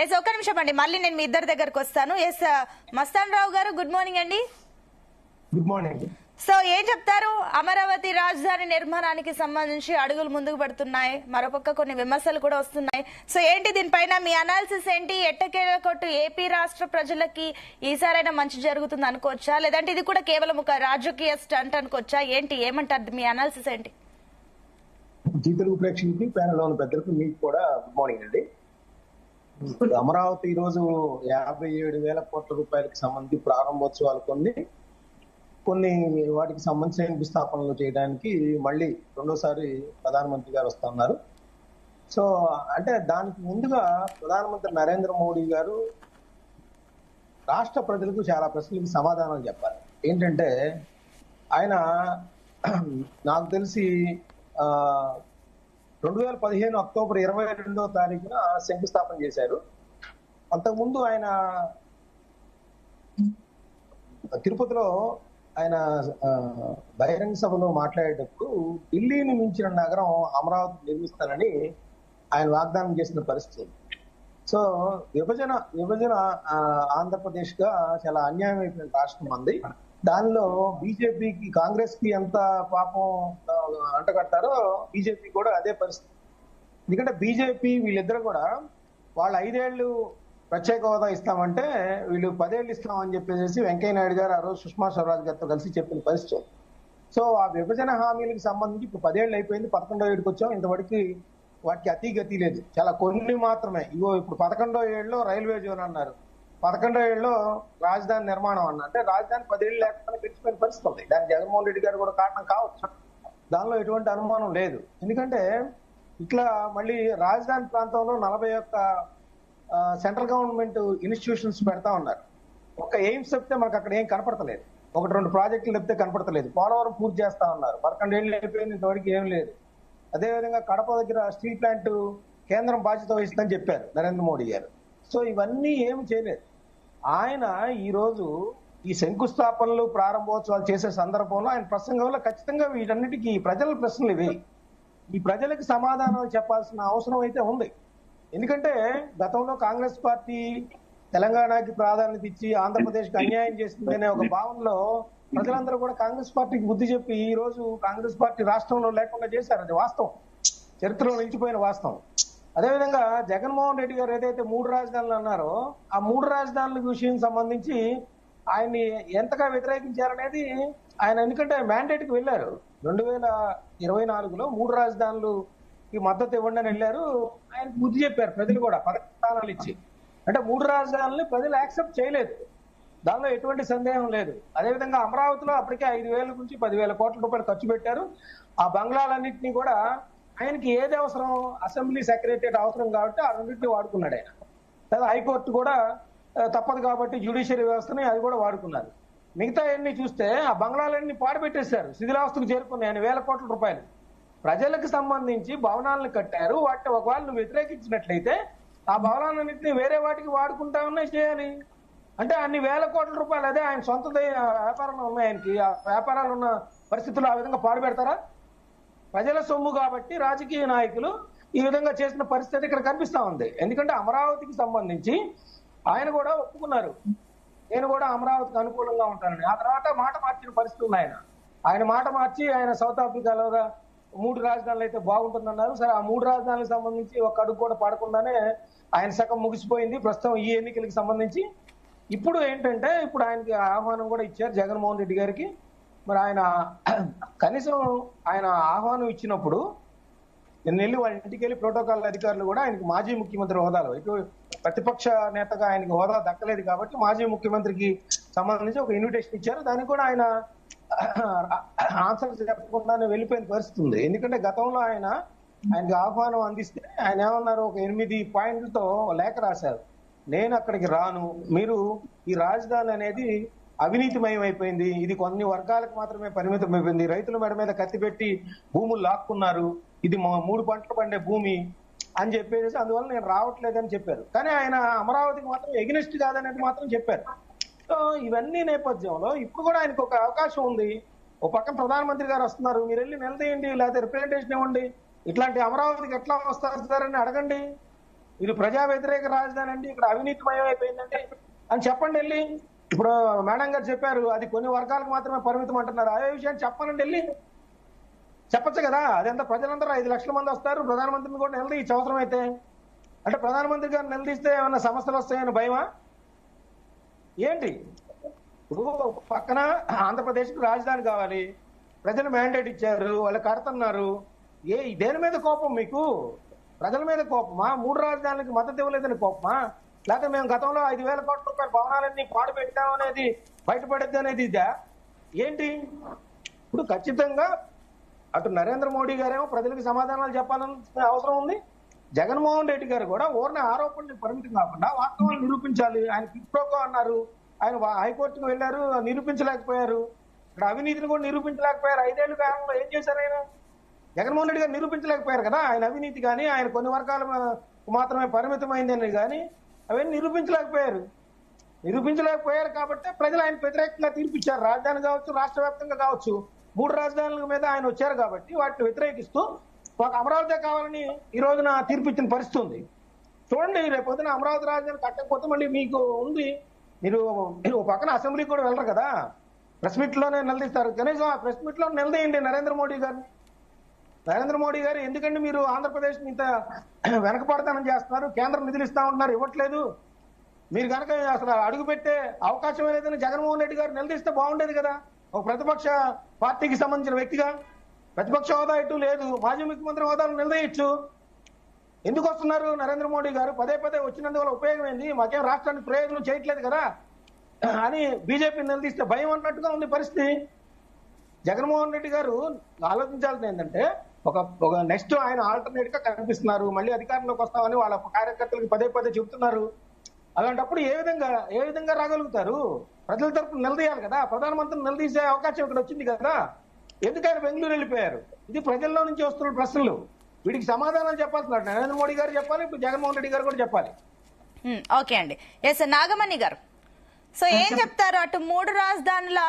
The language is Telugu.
ఎస్ ఒక్క నిమిషం అండి, మళ్ళీ నేను మీ ఇద్దరి దగ్గరకు వస్తాను. ఎస్ మస్తాన్ రావు గారు, గుడ్ మార్నింగ్ అండి. Good morning. సో ఏం చెప్తారు? అమరావతి రాజధాని నిర్మాణానికి సంబంధించి అడుగులు ముందుకు పడుతున్నాయి, మరోపక్క కొన్ని విమర్శలు కూడా వస్తున్నాయి. సో ఏంటి దీనిపైన మీ అనాలిసిస్ ఏంటి? ఎట్టకేల కొట్టు ఏపీ రాష్ట్ర ప్రజలకి ఈసారైనా మంచి జరుగుతుంది అనుకోవచ్చా, లేదంటే ఇది కూడా కేవలం ఒక రాజకీయ స్టంట్ అనుకోవచ్చా? ఏంటి, ఏమంటారు? మీ అనాలిసిస్ ఏంటి? జీ తెలుగు ప్రేక్షకులకి, ప్యానెల్ లోని పెద్దలకు మీకు కూడా గుడ్ మార్నింగ్ అండి. అమరావతి ఈ రోజు 57,000 కోట్ల రూపాయలకు సంబంధించి ప్రారంభోత్సవాలు కొన్ని వాటికి సంబంధించిన శంకుస్థాపనలు చేయడానికి మళ్ళీ రెండోసారి ప్రధానమంత్రి గారు వస్తున్నారు. సో అంటే దానికి ముందుగా ప్రధానమంత్రి నరేంద్ర మోడీ గారు రాష్ట్ర ప్రజలకు చాలా ప్రశ్నలకు సమాధానం చెప్పాలి. ఏంటంటే ఆయన నాకు తెలిసి 2015 అక్టోబర్ 22వ తారీఖున శంకుస్థాపన చేశారు. అంతకుముందు ఆయన తిరుపతిలో ఆయన బహిరంగ సభలో మాట్లాడేటప్పుడు ఢిల్లీని మించిన నగరం అమరావతి నిర్మిస్తానని ఆయన వాగ్దానం చేసిన పరిస్థితి. సో విభజన ఆంధ్రప్రదేశ్ గా చాలా అన్యాయం అయిపోయిన రాష్ట్రం అంది. దానిలో బీజేపీకి, కాంగ్రెస్ కి ఎంత పాపం అంటగట్టారో బీజేపీ కూడా అదే పరిస్థితి. ఎందుకంటే బీజేపీ వీళ్ళిద్దరు కూడా వాళ్ళు 5 ఏళ్లు ప్రత్యేక హోదా ఇస్తామంటే వీళ్ళు 10 ఏళ్ళు ఇస్తామని చెప్పేసి వెంకయ్య నాయుడు గారు ఆ రోజు సుష్మా స్వరాజ్ గారితో కలిసి చెప్పిన పరిస్థితి. సో ఆ విభజన హామీలకు సంబంధించి ఇప్పుడు 10 ఏళ్ళు అయిపోయింది, 11వ ఏడుకి వచ్చాం. ఇంతవరకు వాటికి అతిగతి లేదు, చాలా కొన్ని మాత్రమే. ఇగో ఇప్పుడు 11వ ఏడులో రైల్వే జోన్ అన్నారు, 11వ ఏడులో రాజధాని నిర్మాణం అన్న. అంటే రాజధాని 10 ఏళ్ళు లేకపోతే పెంచిపోయిన పరిస్థితి ఉంది. దానికి జగన్మోహన్ రెడ్డి గారు కూడా కారణం కావచ్చు, దానిలో ఎటువంటి అనుమానం లేదు. ఎందుకంటే ఇట్లా మళ్ళీ రాజధాని ప్రాంతంలో 41 సెంట్రల్ గవర్నమెంట్ ఇన్స్టిట్యూషన్స్ పెడతా ఉన్నారు. ఒక ఎయిమ్స్ చెప్తే మనకు అక్కడ ఏం కనపడతలేదు, 1-2 ప్రాజెక్టులు చెప్తే కనపడతలేదు. పోలవరం పూర్తి చేస్తా ఉన్నారు, 11 ఏళ్ళు అయిపోయింది, ఇంతవరకు ఏం లేదు. అదేవిధంగా కడప దగ్గర స్టీల్ ప్లాంట్ కేంద్రం బాధ్యత వహిస్తుందని చెప్పారు నరేంద్ర మోడీ గారు. సో ఇవన్నీ ఏమి చేయలేదు. ఆయన ఈ రోజు ఈ శంకుస్థాపనలు ప్రారంభోత్సవాలు చేసే సందర్భంలో ఆయన ప్రసంగంలో ఖచ్చితంగా వీటన్నిటికీ ప్రజల ప్రశ్నలు ఇవి, ఈ ప్రజలకు సమాధానాలు చెప్పాల్సిన అవసరం అయితే ఉంది. ఎందుకంటే గతంలో కాంగ్రెస్ పార్టీ తెలంగాణకి ప్రాధాన్యత ఇచ్చి ఆంధ్రప్రదేశ్కి అన్యాయం చేస్తుందనే ఒక భావనలో ప్రజలందరూ కూడా కాంగ్రెస్ పార్టీకి బుద్ధి చెప్పి ఈ రోజు కాంగ్రెస్ పార్టీ రాష్ట్రంలో లేకుండా చేశారు. అది వాస్తవం, చరిత్రలో నిలిచిపోయిన వాస్తవం. అదేవిధంగా జగన్మోహన్ రెడ్డి గారు ఏదైతే 3 రాజధానులు అన్నారో ఆ 3 రాజధానుల విషయం సంబంధించి ఆయన్ని ఎంతగా వ్యతిరేకించారనేది ఆయన, ఎందుకంటే మ్యాండేట్కి వెళ్ళారు 2024లో 3 రాజధానులకి మద్దతు ఇవ్వండి అని వెళ్ళారు. ఆయన బుద్ధి చెప్పారు ప్రజలు కూడా 10 స్థానాలు ఇచ్చి. అంటే 3 రాజధానులని ప్రజలు యాక్సెప్ట్ చేయలేదు, దానిలో ఎటువంటి సందేహం లేదు. అదేవిధంగా అమరావతిలో అప్పటికే 5,000 నుంచి 10,000 కోట్ల రూపాయలు ఖర్చు పెట్టారు. ఆ బంగ్లాలన్నింటినీ కూడా ఆయనకి ఏది అవసరం, అసెంబ్లీ సెక్రటరియట్ అవసరం కాబట్టి ఆ రెండింటినీ వాడుకున్నాడు ఆయన. లేదా హైకోర్టు కూడా తప్పదు కాబట్టి జ్యుడిషియరీ వ్యవస్థని అది కూడా వాడుకున్నారు. మిగతా అన్ని చూస్తే ఆ బంగ్లాలన్నీ పాడుపెట్టేశారు, శిథిలావస్థకు చేరుకున్నాయి ఆయన 1,000 కోట్ల రూపాయలు. ప్రజలకు సంబంధించి భవనాలను కట్టారు, వాటిని ఒకవేళ నువ్వు వ్యతిరేకించినట్లయితే ఆ భవనాలన్నింటినీ వేరే వాటికి వాడుకుంటామన్నా చేయాలి. అంటే అన్ని 1,000 కోట్ల రూపాయలు అదే ఆయన సొంత వ్యాపారాలు ఉన్నాయి ఆయనకి, ఆ వ్యాపారాలు ఉన్న పరిస్థితుల్లో ఆ విధంగా పాడుపెడతారా? ప్రజల సొమ్ము కాబట్టి రాజకీయ నాయకులు ఈ విధంగా చేసిన పరిస్థితి ఇక్కడ కనిపిస్తా ఉంది. ఎందుకంటే అమరావతికి సంబంధించి ఆయన కూడా ఒప్పుకున్నారు, నేను కూడా అమరావతికి అనుకూలంగా ఉంటానని. ఆ తర్వాత మాట మార్చిన పరిస్థితి ఉంది. ఆయన మాట మార్చి ఆయన సౌత్ ఆఫ్రికాలో 3 రాజధానులు అయితే బాగుంటుందన్నారు. సరే, ఆ 3 రాజధానులకు సంబంధించి ఒక అడుగు కూడా పడకుండానే ఆయన శకం ముగిసిపోయింది ప్రస్తుతం ఈ ఎన్నికలకు సంబంధించి. ఇప్పుడు ఏంటంటే ఇప్పుడు ఆయనకి ఆహ్వానం కూడా ఇచ్చారు జగన్మోహన్ రెడ్డి గారికి. మరి ఆయన కనీసం ఆయన ఆహ్వానం ఇచ్చినప్పుడు నిన్న వెళ్ళి వాళ్ళ ఇంటికి వెళ్ళి ప్రోటోకాల్ అధికారులు కూడా ఆయనకి మాజీ ముఖ్యమంత్రి హోదాలో, ఇటు ప్రతిపక్ష నేతగా ఆయనకి హోదా దక్కలేదు కాబట్టి మాజీ ముఖ్యమంత్రికి సంబంధించి ఒక ఇన్విటేషన్ ఇచ్చారు. దానికి కూడా ఆయన ఆన్సర్ చెప్పకుండానే వెళ్ళిపోయిన పరిస్థితి ఉంది. ఎందుకంటే గతంలో ఆయనకి ఆహ్వానం అందిస్తే ఆయన ఏమన్నారు, ఒక 8 పాయింట్లతో లేఖ రాశారు, నేను అక్కడికి రాను, మీరు ఈ రాజధాని అనేది అవినీతిమయం అయిపోయింది, ఇది కొన్ని వర్గాలకు మాత్రమే పరిమితం అయిపోయింది, రైతుల మెడ మీద కత్తి పెట్టి భూములు లాక్కున్నారు, ఇది 3 పంటలు పండే భూమి అని చెప్పేసి అందువల్ల నేను రావట్లేదని చెప్పారు. కానీ ఆయన అమరావతికి మాత్రం ఎగ్నెస్ట్ కాదనేది మాత్రం చెప్పారు. సో ఇవన్నీ నేపథ్యంలో ఇప్పుడు కూడా ఆయనకు ఒక అవకాశం ఉంది. ఒక పక్కన ప్రధానమంత్రి గారు వస్తున్నారు, మీరు వెళ్ళి నిలదీయండి, లేకపోతే రిప్రజెంటేషన్ ఇవ్వండి, ఇట్లాంటి అమరావతికి ఎట్లా వస్తారు సార్ అని అడగండి. ఇది ప్రజా వ్యతిరేక రాజధాని అండి, ఇక్కడ అవినీతిమయం అయిపోయిందండి అని చెప్పండి వెళ్ళి. ఇప్పుడు మేడం గారు చెప్పారు అది కొన్ని వర్గాలకు మాత్రమే పరిమితం అంటున్నారు. అదే విషయాన్ని చెప్పాలండి వెళ్ళి, చెప్పచ్చు కదా. అదంతా ప్రజలందరూ 5 లక్షల మంది వస్తారు, ప్రధానమంత్రిని కూడా నిలదీయచ్చు అవసరం అయితే. అంటే ప్రధానమంత్రి గారు నిలదీస్తే ఏమన్నా సమస్యలు వస్తాయని భయమా ఏంటి? ఇప్పుడు పక్కన ఆంధ్రప్రదేశ్కి రాజధాని కావాలి, ప్రజలు మ్యాండేట్ ఇచ్చారు, వాళ్ళు కడుతున్నారు. దేని మీద కోపం మీకు? ప్రజల మీద కోపమా? 3 రాజధానులకి మద్దతు ఇవ్వలేదని కోపమా? లేకపోతే మేము గతంలో 5,000 కోట్ల రూపాయల భవనాలన్నీ పాడు పెట్టాం అనేది బయటపడద్దు అనేది ఇదా ఏంటి? ఇప్పుడు ఖచ్చితంగా అటు నరేంద్ర మోడీ గారేమో ప్రజలకు సమాధానాలు చెప్పాలని అవసరం ఉంది. జగన్మోహన్ రెడ్డి గారు కూడా ఊరిని ఆరోపణలకు పరిమితం కాకుండా వాస్తవాలు నిరూపించాలి. ఆయన కిట్ప్రోకో అన్నారు, ఆయన హైకోర్టుకు వెళ్లారు, నిరూపించలేకపోయారు. ఇక్కడ అవినీతిని కూడా నిరూపించలేకపోయారు. 5 ఏళ్ల కాలంలో ఏం చేశారు ఆయన? జగన్మోహన్ రెడ్డి గారు నిరూపించలేకపోయారు కదా. ఆయన అవినీతి కానీ, ఆయన కొన్ని వర్గాలు మాత్రమే పరిమితమైందని కానీ అవన్నీ నిరూపించలేకపోయారు కాబట్టి ప్రజలు ఆయన వ్యతిరేకంగా తీర్పిచ్చారు. రాజధాని కావచ్చు, రాష్ట్ర వ్యాప్తంగా కావచ్చు, 3 రాజధానుల మీద ఆయన వచ్చారు కాబట్టి వాటిని వ్యతిరేకిస్తూ ఒక అమరావతి కావాలని ఈ రోజున తీర్పిచ్చిన పరిస్థితి ఉంది. చూడండి, రేపు పొద్దున అమరావతి రాజధాని కట్టకపోతే మళ్ళీ మీకు ఉంది, మీరు పక్కన అసెంబ్లీకి కూడా వెళ్ళరు కదా, ప్రెస్ మీట్ లోనే నిలదీస్తారు. కనీసం ఆ ప్రెస్ మీట్ లో నిలదీయండి నరేంద్ర మోడీ గారిని. నరేంద్ర మోడీ గారు ఎందుకంటే మీరు ఆంధ్రప్రదేశ్ ఇంత వెనకపడతానని చేస్తున్నారు, కేంద్రం నిధులు ఇస్తా ఉంటున్నారు, ఇవ్వట్లేదు, మీరు కనుక అసలు అడుగు పెట్టే అవకాశం లేదని జగన్మోహన్ రెడ్డి గారు నిలదీస్తే బాగుండేది కదా. ఒక ప్రతిపక్ష పార్టీకి సంబంధించిన వ్యక్తిగా ప్రతిపక్ష హోదా ఇటు లేదు, మాజీ ముఖ్యమంత్రి హోదాలు నిలదీయచ్చు. ఎందుకు వస్తున్నారు నరేంద్ర మోడీ గారు? పదే వచ్చినందువల్ల ఉపయోగం ఏంది? మాకేం రాష్ట్రానికి ప్రయోజనం చేయట్లేదు కదా అని బీజేపీ నిలదీస్తే భయం అన్నట్టుగా ఉంది పరిస్థితి. జగన్మోహన్ రెడ్డి గారు ఆలోచించాల్సింది ఏంటంటే ఒక నెక్స్ట్ ఆయన ఆల్టర్నేట్ గా కనిపిస్తున్నారు, మళ్ళీ అధికారంలోకి వస్తామని వాళ్ళ కార్యకర్తలకు పదే చెబుతున్నారు. అలాంటప్పుడు ఏ విధంగా రాగలుగుతారు? ప్రజల తరపున నిలదీయాలి కదా. ప్రధానమంత్రిని నిలదీసే అవకాశం ఇక్కడ వచ్చింది కదా. ఎందుకని బెంగళూరు వెళ్ళిపోయారు? ఇది ప్రజల్లో నుంచి వస్తున్న ప్రశ్నలు. వీటికి సమాధానాలు చెప్పాల్సిన నరేంద్ర మోడీ గారు చెప్పాలి, ఇప్పుడు జగన్మోహన్ రెడ్డి గారు కూడా చెప్పాలి. ఓకే అండి. ఎస్ నాగమణి గారు, సో ఏం చెప్తారు? అటు 3 రాజధానుల